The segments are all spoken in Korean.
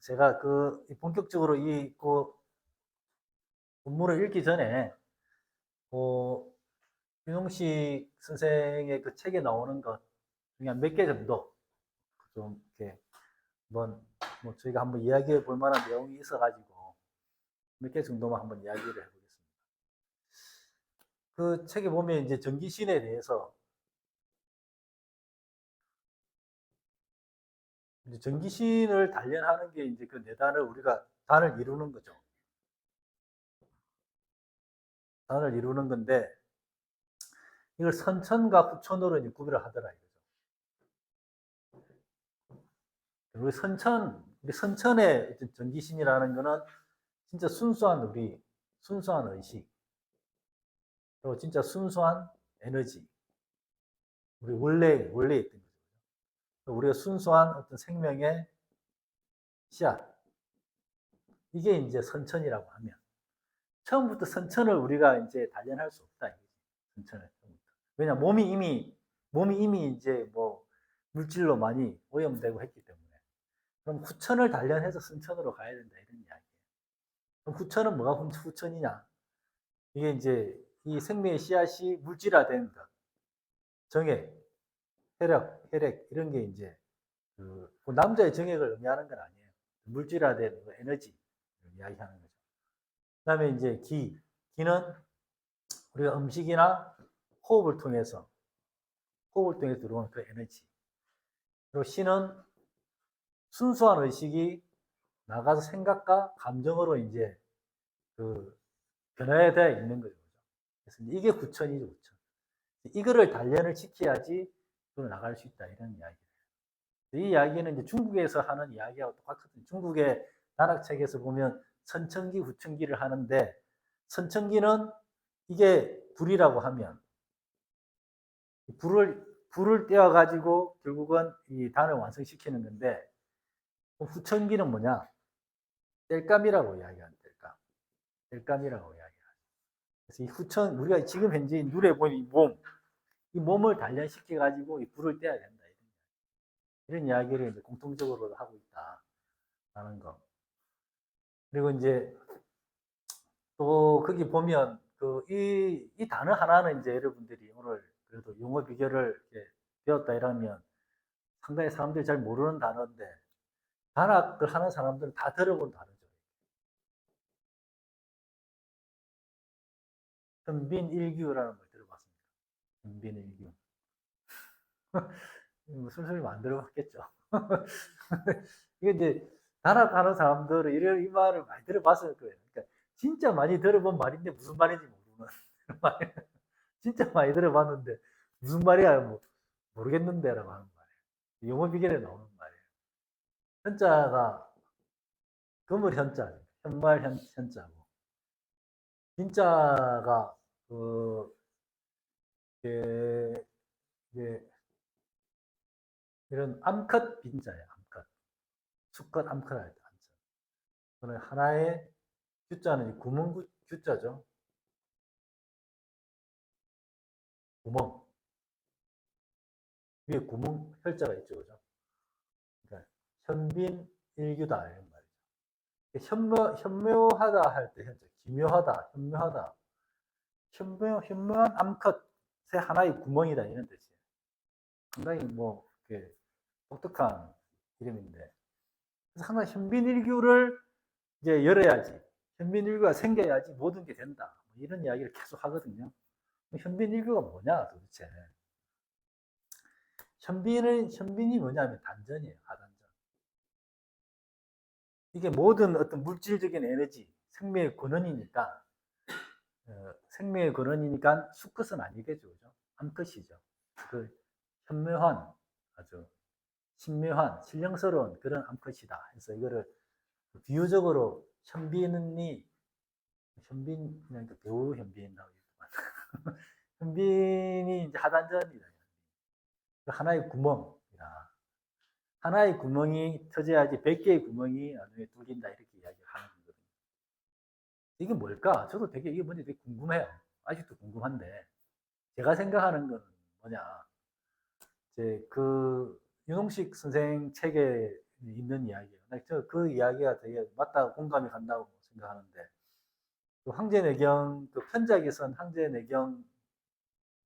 제가 본격적으로 본문을 읽기 전에, 윤홍식 선생의 그 책에 나오는 것 중에 몇 개 정도 좀 이렇게 한번 저희가 한번 이야기해 볼 만한 내용이 있어가지고 몇 개 정도만 한번 이야기를 해보겠습니다. 그 책에 보면 이제 전기신에 대해서 이제 전기신을 단련하는 게 이제 그 내단을 우리가 단을 이루는 거죠. 단을 이루는 건데 이걸 선천과 후천으로 이제 구별을 하더라 이거죠. 우리 선천의 전기신이라는 거는 진짜 순수한 순수한 의식, 그리고 진짜 순수한 에너지, 우리 원래 있던 거죠. 우리가 순수한 어떤 생명의 씨앗, 이게 이제 선천이라고 하면 처음부터 선천을 우리가 이제 단련할 수 없다. 선천을. 왜냐 몸이 이미 이제 뭐 물질로 많이 오염되고 했기 때문에. 그럼 후천을 단련해서 선천으로 가야 된다 이런 이야기예요. 그럼 후천은 뭐가 후천이냐? 이게 이제 이 생명의 씨앗이 물질화된 것, 정액, 혈액 이런 게 이제 그 남자의 정액을 의미하는 건 아니에요. 물질화된 에너지 이야기하는 거죠. 그다음에 이제 기는 우리가 음식이나 호흡을 통해서 들어오는 그 에너지. 그리고 신은 순수한 의식이 나가서 생각과 감정으로 이제 그 변화되어 있는 거죠. 그래서 이게 구천이죠, 구천. 이거를 단련을 시켜야지 나갈 수 있다 이런 이야기예요. 이 이야기는 이제 중국에서 하는 이야기하고 똑같거든요. 중국의 단학책에서 보면 선천기, 후천기를 하는데 선천기는 이게 불이라고 하면 불을 떼어 가지고 결국은 이 단을 완성시키는 건데 후천기는 뭐냐? 땔감이라고 이야기하는 땔감. 땔감이라고 이야기하죠. 그래서 이 후천 우리가 지금 현재 눈에 보이는 이 몸을 단련시켜 가지고 이 불을 떼야 된다. 이런 이야기를 이제 공통적으로 하고 있다라는 거. 그리고 이제 또 거기 보면 이 단어 하나는 이제 여러분들이 오늘 그래도 용어 비결을 배웠다 이러면 상당히 사람들이 잘 모르는 단어인데 단학을 하는 사람들은 다 들어본 단어죠. 현빈일규라는 걸 들어봤습니다. 현빈일규. 술술 안 들어봤겠죠. 이게 이제 단학하는 사람들은 이 말을 많이 들어봤을 거예요. 그러니까 진짜 많이 들어본 말인데 무슨 말인지 모르는 진짜 많이 들어봤는데 무슨 말이야 뭐 모르겠는데라고 하는 말이에요. 영어 비결에 나오는 말이에요. 현자가 금을 현자, 현말 현자고 진짜가 예, 예, 이런 암컷 빈자예요. 암컷. 수컷 암컷 할 때 암자. 그는 하나의 규자는 구멍 규자죠. 구멍. 위에 구멍 혈자가 있죠. 그죠? 그러니까 현빈 일규다 이런 말이죠. 현묘하다 할 때 현재 기묘하다, 현묘하다. 현묘한 암컷의 하나의 구멍이다 이런 뜻이에요. 상당히 뭐 독특한 이름인데 그래서 항상 현빈일규를 이제 열어야지 현빈일규가 생겨야지 모든 게 된다 이런 이야기를 계속 하거든요. 현빈일규가 뭐냐 도대체. 현빈이 뭐냐면 단전이에요. 하단전. 이게 모든 어떤 물질적인 에너지 생명의 근원이니까 생명의 근원이니까 수컷은 아니겠죠. 그죠? 암컷이죠. 그 현묘한 아주 신묘한 신령스러운 그런 암컷이다. 그래서 이거를 비유적으로 현빈이 그냥 배우 현빈이라고 현빈이 이제 하단전이다. 하나의 구멍이다. 하나의 구멍이 터져야지 100개의 구멍이 나중에 뚫린다 이렇게 이야기를 하는 거거든요. 이게 뭘까? 저도 이게 뭔지 되게 궁금해요. 아직도 궁금한데 제가 생각하는 건 뭐냐? 이제 윤홍식 선생 책에 있는 이야기예요. 그 이야기가 되게 맞다 공감이 간다고 생각하는데 그 황제내경 그 편작에 선 황제내경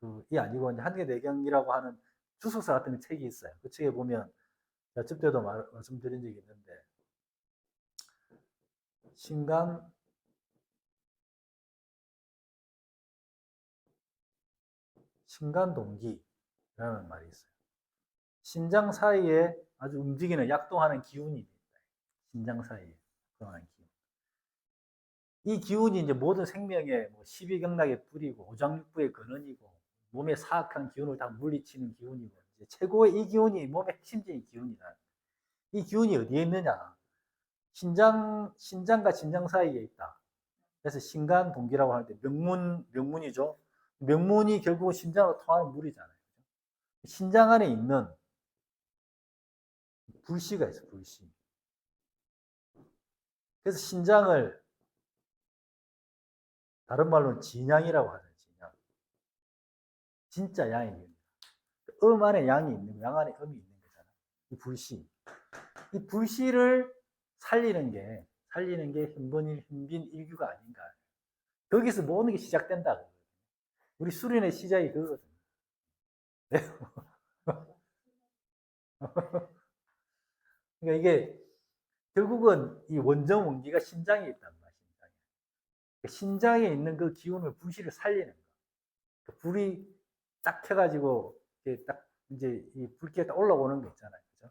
그이 아니고 이제 황제내경이라고 하는 주석사 같은 책이 있어요. 그 책에 보면 제가 저때도 말씀드린 적이 있는데 신간 신간동기라는 말이 있어요. 신장 사이에 아주 움직이는 약동하는 기운이 있다. 신장 사이에 약동하는 기운. 이 기운이 이제 모든 생명의 뭐 십이경락의 뿌리고 오장육부의 근원이고 몸의 사악한 기운을 다 물리치는 기운이고 이제 최고의 이 기운이 몸의 핵심적인 기운이다. 이 기운이 어디에 있느냐? 신장과 신장 사이에 있다. 그래서 신간동기라고 하는데 명문이죠. 명문이 결국 신장으로 통하는 물이잖아요. 신장 안에 있는 불씨가 있어요. 불씨. 그래서 신장을 다른 말로는 진양이라고 하죠. 진양. 진짜 양이에요. 음 안에 양이 있는 거, 양 안에 음이 있는 거잖아요. 이 불씨. 이 불씨를 살리는 게 현빈 일규가 아닌가. 거기서 모든 게 시작된다. 우리 수련의 시작이 그거거든요. 네. 그러니까 이게 결국은 이 원정 원기가 신장에 있단 말이야. 신장에 있는 그 기운을 불씨를 살리는 거. 그 불이 딱 켜가지고 이제 딱 이제 이 불기가 딱 올라오는 거 있잖아요. 그죠?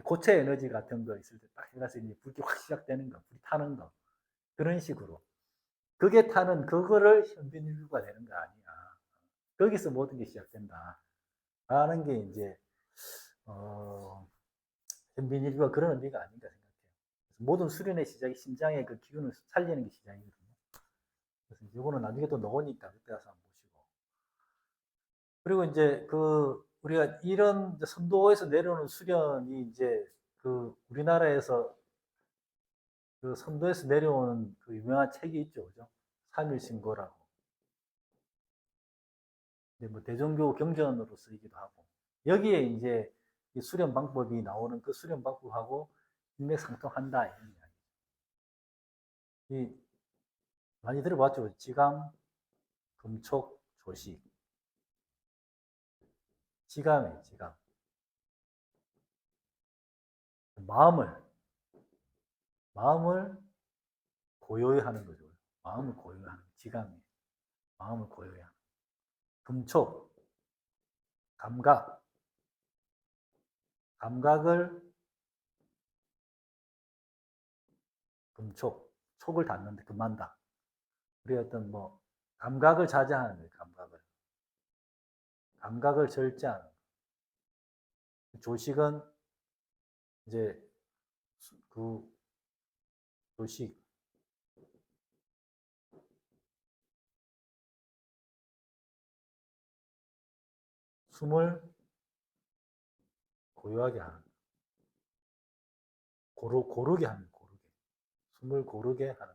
고체 에너지 같은 거 있을 때 딱 해가서 이제 불기 확 시작되는 거, 불이 타는 거. 그런 식으로. 그게 타는 그거를 현빈일류가 되는 거 아니야. 거기서 모든 게 시작된다. 라는 게 이제 현빈일류가 그런 의미가 아닌가 생각해요. 모든 수련의 시작이 심장의 그 기운을 살리는 게 시작이거든요. 그래서 이거는 나중에 또 나오니까 그때 가서 한번 보시고. 그리고 이제 그 우리가 이런 선도에서 내려오는 수련이 이제 그 우리나라에서 그 선도에서 내려오는 그 유명한 책이 있죠, 그죠? 삼일신고라고. 뭐 대종교 경전으로 쓰이기도 하고 여기에 이제 이 수련 방법이 나오는 그 수련 방법하고 일맥상통한다 이런 이야기. 많이 들어봤죠? 지감, 금촉, 조식. 지감에 지감. 마음을 고요히 하는 거죠. 마음을 고요히 하는 지감이. 마음을 고요히 하는. 금촉, 감각. 감각을 금촉, 촉을 닫는데 금한다. 우리 어떤 뭐 감각을 자제하는 거예요. 감각을 절제하는. 조식은 이제 그 조식 숨을 고요하게 하는 고르게 하는 고르게 숨을 고르게 하는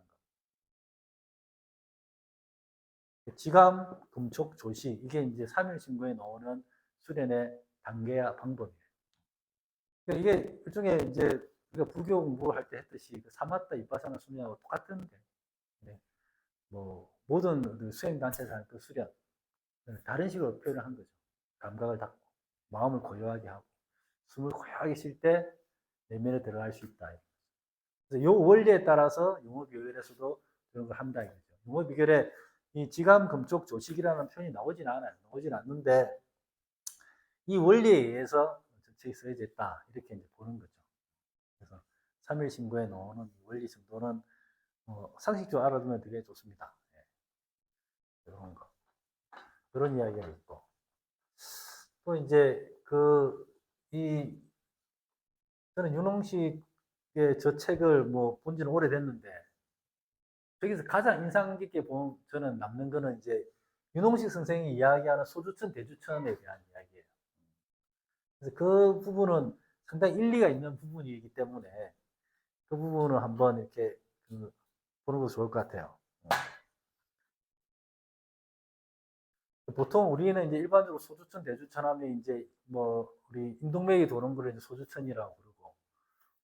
것. 지감, 금촉, 조식 이게 이제 삼일신고에 나오는 수련의 단계와 방법이에요. 그러니까 이게 일종의 이제 우리가 불교 공부할 때 했듯이 그 사마타 이빠사나 수련하고 똑같은데 네. 뭐 모든 그 수행 단체에서 하는 그 수련 다른 식으로 표현을 한 거죠. 감각을 닫고 마음을 고요하게 하고 숨을 고요하게 쉴 때 내면에 들어갈 수 있다. 그래서 이 원리에 따라서 용어비결에서도 그런 걸 한다 이거죠. 용어비결에 이 지감, 금촉, 조식이라는 표현이 나오진 않아요. 나오진 않는데 이 원리에 의해서 정책이 써져 있다 이렇게 이제 보는 거죠. 그래서 3일 신고에 나오는 원리 정도는 상식적으로 알아두면 되게 좋습니다. 네. 이런 거. 그런 이야기가 있고. 또 이제 저는 윤홍식의 저 책을 뭐 본 지는 오래됐는데 저기서 가장 인상 깊게 저는 남는 거는 이제 윤홍식 선생이 이야기하는 소주천 대주천에 대한 이야기예요. 그래서 그 부분은 상당히 일리가 있는 부분이기 때문에 그 부분을 한번 이렇게 보는 것도 좋을 것 같아요. 보통 우리는 이제 일반적으로 소주천, 대주천 하면 이제 뭐 우리 인동맥이 도는 거를 이제 소주천이라고 그러고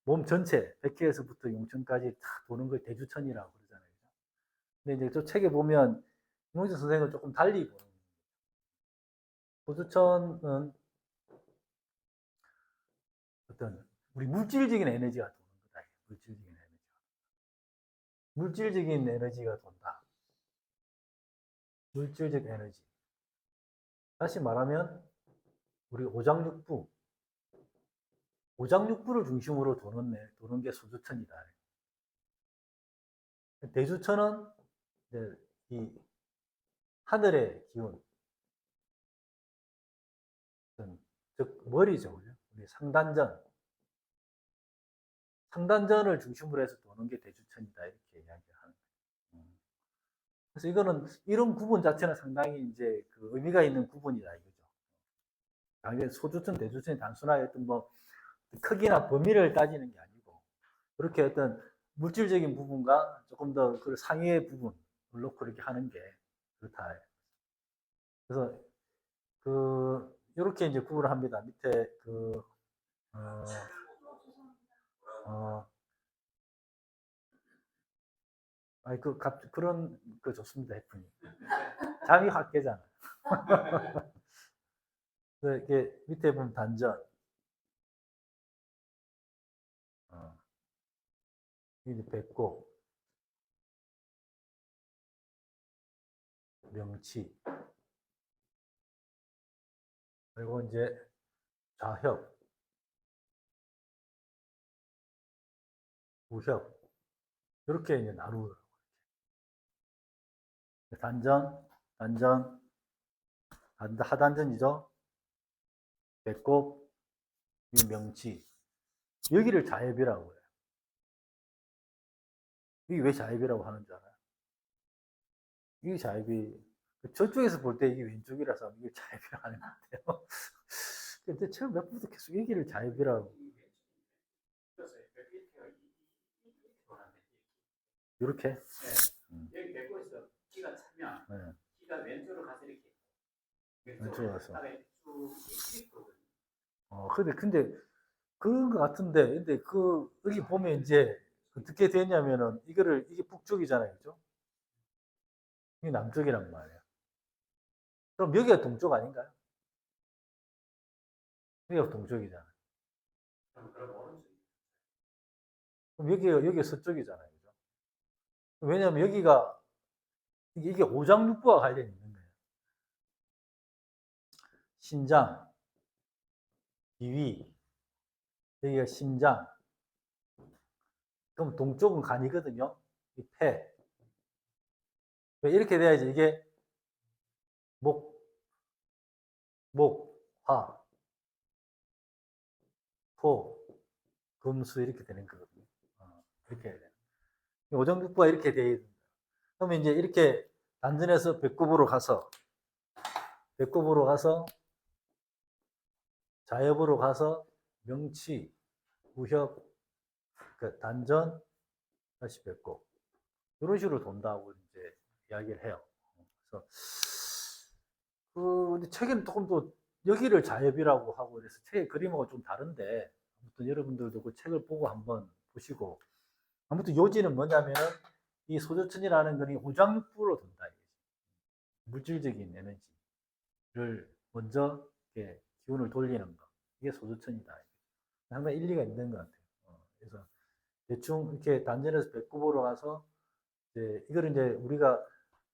몸 전체, 백회에서부터 용천까지 다 도는 걸 대주천이라고 그러잖아요. 근데 이제 저 책에 보면 김홍재 선생은 조금 달리 보는 거예요. 소주천은 어떤 우리 물질적인 에너지가 도는 거다. 물질적인 에너지가 돈다. 물질적 에너지. 다시 말하면 우리 오장육부를 중심으로 도는 게 소주천이다. 대주천은 이제 이 하늘의 기운, 즉 머리죠. 우리 상단전을 중심으로 해서 도는 게 대주천이다 이렇게 이야기를 하는 거예요. 그래서 이거는 이런 구분 자체는 상당히 이제 그 의미가 있는 구분이다 이거죠. 당연히 소주천, 대주천이 단순하게 어떤 뭐 크기나 범위를 따지는 게 아니고 그렇게 어떤 물질적인 부분과 조금 더 그 상위의 부분을 놓고 이렇게 하는 게 그렇다. 그래서 이렇게 이제 구분을 합니다. 밑에 어, 어, 아니 그런 거 좋습니다, 해프님. 잠이 확 깨잖아. 이렇게 밑에 보면 단전, 이제 배꼽, 명치, 그리고 이제 좌협, 우협 이렇게 이제 나누고 단전, 단전, 하단전이죠. 배꼽, 명치 여기를 좌협이라고 해요. 이게 왜 좌협이라고 하는 줄 알아요? 이게 좌협이 저쪽에서 볼 때 이게 왼쪽이라서 이게 좌협이라고 하는 것 같아요. 근데 제가 몇 번도 계속 얘기를 좌협이라고 이렇게 여기 배꼽에서 기가 차면 네. 기가 왼쪽으로 가서 이렇게 왼쪽으로 가서 쭉 이렇게 거든요. 근데 그런 것 같은데 근데 여기 보면 이제 어떻게 되냐면은 이게 북쪽이잖아요, 그죠? 이게 남쪽이란 말이에요. 그럼 여기가 동쪽 아닌가요? 여기가 동쪽이잖아요. 그럼 여기가 서쪽이잖아요, 그죠? 왜냐하면 여기가 이게 오장육부와 관련이 있는 거예요. 신장, 비위, 여기가 심장. 그럼 동쪽은 간이거든요. 이 폐. 이렇게 돼야지 이게 목, 화, 토, 금수 이렇게 되는 거거든요. 이렇게 해야 돼요. 오장육부가 이렇게 돼야 됩니다. 그러면 이제 이렇게 단전에서 배꼽으로 가서 자엽으로 가서 명치, 우협, 단전, 다시 배꼽 이런 식으로 돈다고 이제 이야기를 해요. 그래서 근데 책에는 조금 더 여기를 자엽이라고 하고 그래서 책의 그림하고 좀 다른데 아무튼 여러분들도 그 책을 보고 한번 보시고 아무튼 요지는 뭐냐면은 이 소저천이라는 것이 오장육부로 돈다. 물질적인 에너지를 먼저 이렇게 기운을 돌리는 거. 이게 소저천이다. 상당히 일리가 있는 것 같아요. 그래서 대충 이렇게 단전에서 배꼽으로 가서 이거를 이제 우리가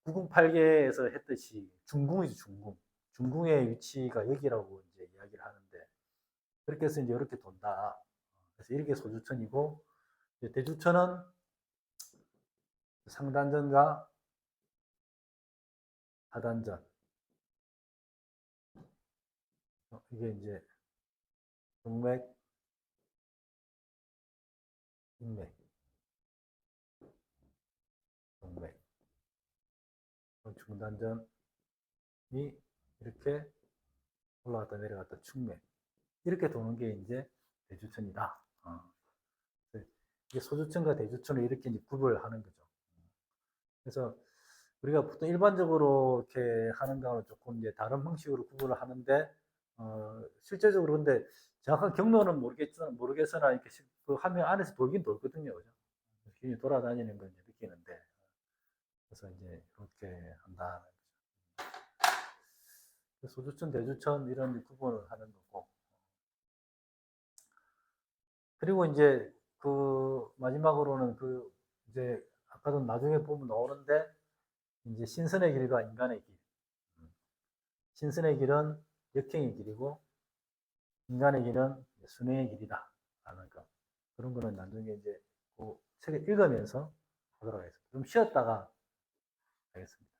908계에서 했듯이 중궁이죠, 중궁. 중궁의 위치가 여기라고 이제 이야기를 하는데 그렇게 해서 이제 이렇게 돈다. 그래서 이렇게 소주천이고 대주천은 상단전과 하단전. 이게 이제 동맥, 인맥, 동맥. 중단전이 이렇게 올라갔다 내려갔다 축맥. 이렇게 도는 게 이제 대주천이다. 이게 소주천과 대주천을 이렇게 이제 구분을 하는 거죠. 그래서 우리가 보통 일반적으로 이렇게 하는 거는 조금 이제 다른 방식으로 구분을 하는데 실제적으로 근데 정확한 경로는 모르겠으나 이렇게 그 화면 안에서 돌긴 돌거든요. 그죠? 균이 돌아다니는 걸 이제 느끼는데, 그래서 이제 이렇게 한다. 소주천, 대주천 이런 구분을 하는 거고. 그리고 이제 그 마지막으로는 그 이제 아까도 나중에 보면 나오는데 이제 신선의 길과 인간의 길. 신선의 길은 역행의 길이고 인간의 길은 순회의 길이다. 라는 거. 그런 거는 나중에 이제 그 책을 읽으면서 하도록 하겠습니다. 좀 쉬었다가 하겠습니다.